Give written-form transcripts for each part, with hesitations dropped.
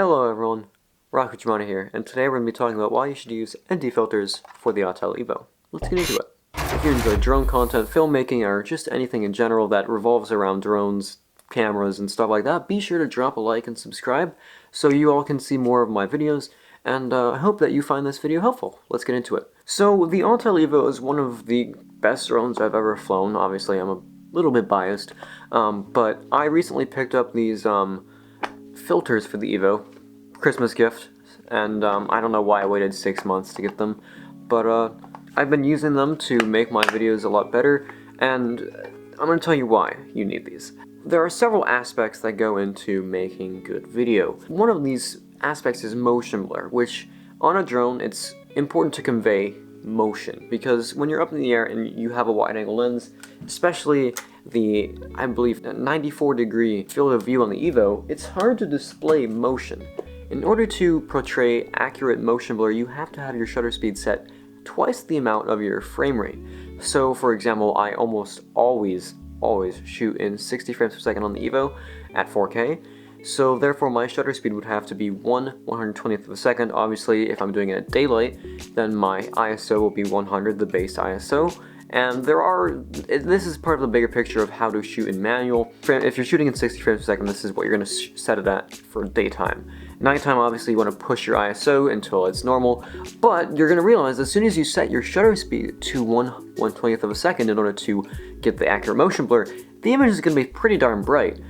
Hello everyone, Rocco here, and today we're going to be talking about why you should use ND filters for the Autel Evo. Let's get into it. If you enjoy drone content, filmmaking, or just anything in general that revolves around drones, cameras, and stuff like that, be sure to drop a like and subscribe so you all can see more of my videos, and I hope that you find this video helpful. Let's get into it. So, the Autel Evo is one of the best drones I've ever flown. Obviously, I'm a little bit biased, but I recently picked up these filters for the Evo, Christmas gift, and I don't know why I waited 6 months to get them, but I've been using them to make my videos a lot better, and I'm going to tell you why you need these. There are several aspects that go into making good video. One of these aspects is motion blur, which on a drone it's important to convey motion, because when you're up in the air and you have a wide-angle lens, especially the, I believe, 94-degree field of view on the Evo, it's hard to display motion. In order to portray accurate motion blur, you have to have your shutter speed set twice the amount of your frame rate. So, for example, I almost always shoot in 60 frames per second on the Evo at 4K. So therefore my shutter speed would have to be 1/120th of a second. Obviously, if I'm doing it at daylight, then my ISO will be 100, the base ISO. And this is part of the bigger picture of how to shoot in manual. If you're shooting in 60 frames per second, this is what you're going to set it at for daytime. Nighttime, obviously, you want to push your ISO until it's normal, but you're going to realize as soon as you set your shutter speed to 1/120th of a second in order to get the accurate motion blur, the image is going to be pretty darn bright.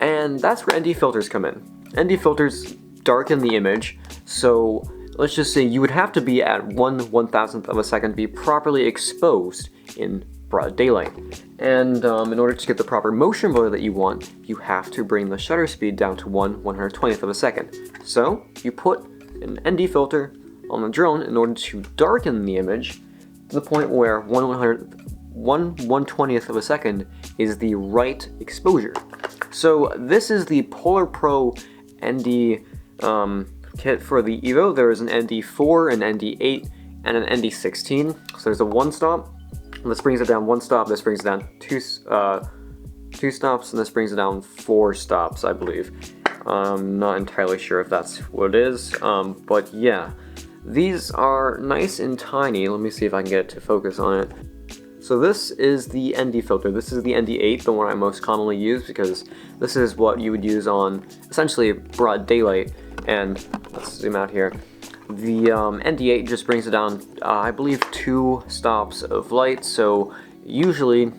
And that's where ND filters come in. ND filters darken the image, so let's just say you would have to be at 1/1000th of a second to be properly exposed in broad daylight. And in order to get the proper motion blur that you want, you have to bring the shutter speed down to 1/120th of a second. So you put an ND filter on the drone in order to darken the image to the point where 1/120th of a second is the right exposure. So this is the Polar Pro ND kit for the Evo. There is an ND4, an ND8, and an ND16. So there's a 1-stop. This brings it down 1 stop. This brings it down 2 stops, and this brings it down 4 stops, I believe. I'm not entirely sure if that's what it is, but yeah. These are nice and tiny. Let me see if I can get it to focus on it. So this is the ND filter. This is the ND8, the one I most commonly use, because this is what you would use on essentially broad daylight. And let's zoom out here. The ND8 just brings it down, I believe, 2 stops of light. So usually,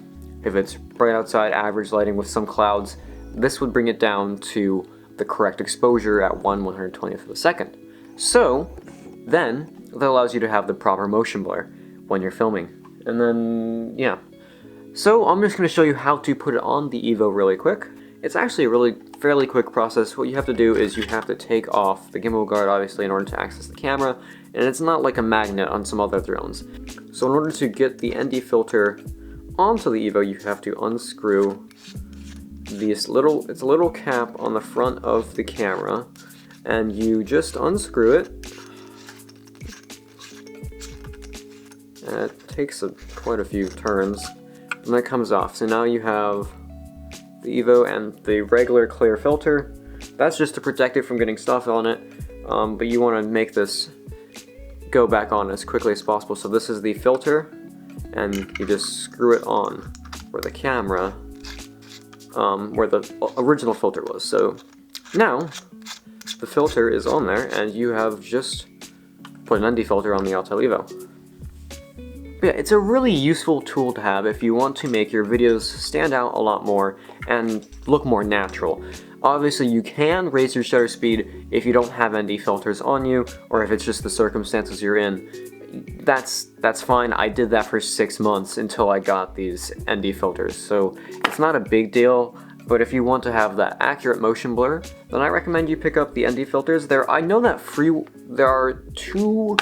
if it's bright outside, average lighting with some clouds, this would bring it down to the correct exposure at 1/120th of a second. So then that allows you to have the proper motion blur when you're filming. And then, yeah. So I'm just going to show you how to put it on the Evo really quick. It's actually a really fairly quick process. What you have to do is you have to take off the gimbal guard, obviously, in order to access the camera. And it's not like a magnet on some other drones. So in order to get the ND filter onto the Evo, you have to unscrew it's a little cap on the front of the camera. And you just unscrew it. And it takes quite a few turns, and that comes off. So now you have the Evo and the regular clear filter. That's just to protect it from getting stuff on it, but you want to make this go back on as quickly as possible. So this is the filter, and you just screw it on where the camera, where the original filter was. So now the filter is on there, and you have just put an ND filter on the Autel Evo. Yeah, it's a really useful tool to have if you want to make your videos stand out a lot more and look more natural. Obviously, you can raise your shutter speed if you don't have ND filters on you, or if it's just the circumstances you're in. That's fine. I did that for 6 months until I got these ND filters, so it's not a big deal. But if you want to have that accurate motion blur, then I recommend you pick up the ND filters. I know that there are 2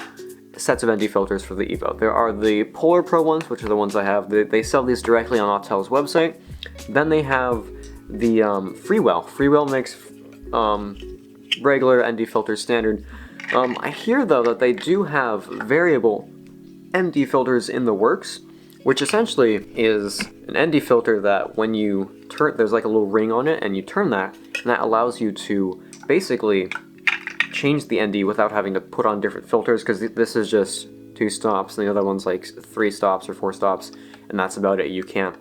sets of ND filters for the Evo. There are the Polar Pro ones, which are the ones I have. They sell these directly on Autel's website. Then they have the Freewell. Freewell makes regular ND filters standard. I hear though that they do have variable ND filters in the works, which essentially is an ND filter that when you turn, there's like a little ring on it, and you turn that, and that allows you to basically change the ND without having to put on different filters, because this is just 2 stops and the other one's like 3 stops or 4 stops, and that's about it. You can't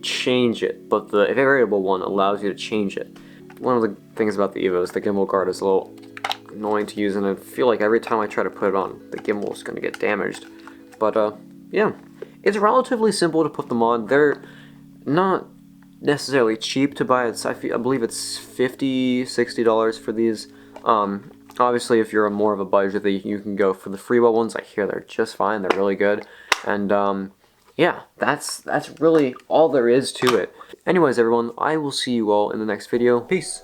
change it, but the variable one allows you to change it. One of the things about the Evo is the gimbal guard is a little annoying to use, and I feel like every time I try to put it on, the gimbal is going to get damaged. But yeah, it's relatively simple to put them on. They're not necessarily cheap to buy. I believe it's $50–$60 for these. Obviously, if you're more of a budget, you can go for the freewheel ones. I hear they're just fine. They're really good, and yeah, that's really all there is to it. Anyways, everyone, I will see you all in the next video. Peace.